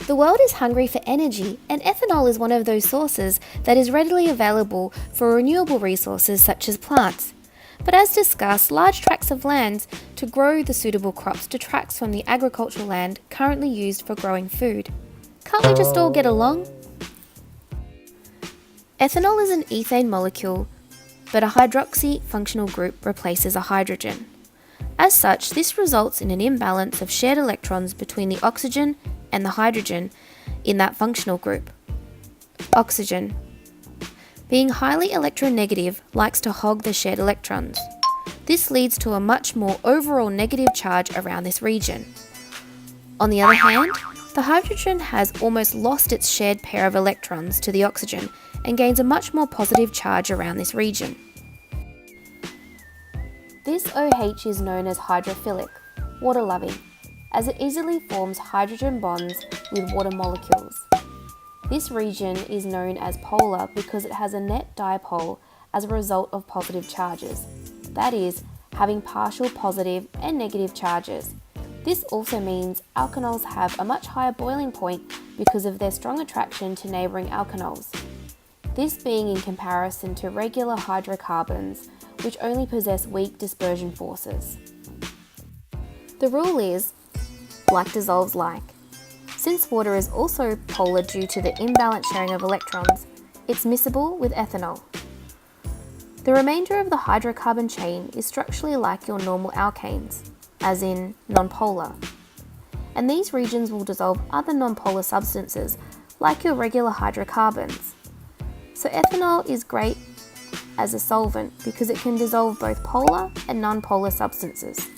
The world is hungry for energy, and ethanol is one of those sources that is readily available for renewable resources such as plants. But as discussed, large tracts of land to grow the suitable crops detracts from the agricultural land currently used for growing food. Can't we just all get along? Ethanol is an ethane molecule, but a hydroxy functional group replaces a hydrogen. As such, this results in an imbalance of shared electrons between the oxygen and the hydrogen in that functional group. Oxygen, being highly electronegative, likes to hog the shared electrons. This leads to a much more overall negative charge around this region. On the other hand, the hydrogen has almost lost its shared pair of electrons to the oxygen and gains a much more positive charge around this region. This OH is known as hydrophilic, water-loving, as it easily forms hydrogen bonds with water molecules. This region is known as polar because it has a net dipole as a result of positive charges, that is, having partial positive and negative charges. This also means alkanols have a much higher boiling point because of their strong attraction to neighbouring alkanols. This being in comparison to regular hydrocarbons, which only possess weak dispersion forces. The rule is, like dissolves like. Since water is also polar due to the imbalanced sharing of electrons, it's miscible with ethanol. The remainder of the hydrocarbon chain is structurally like your normal alkanes, as in nonpolar. And these regions will dissolve other nonpolar substances like your regular hydrocarbons. So ethanol is great as a solvent because it can dissolve both polar and nonpolar substances.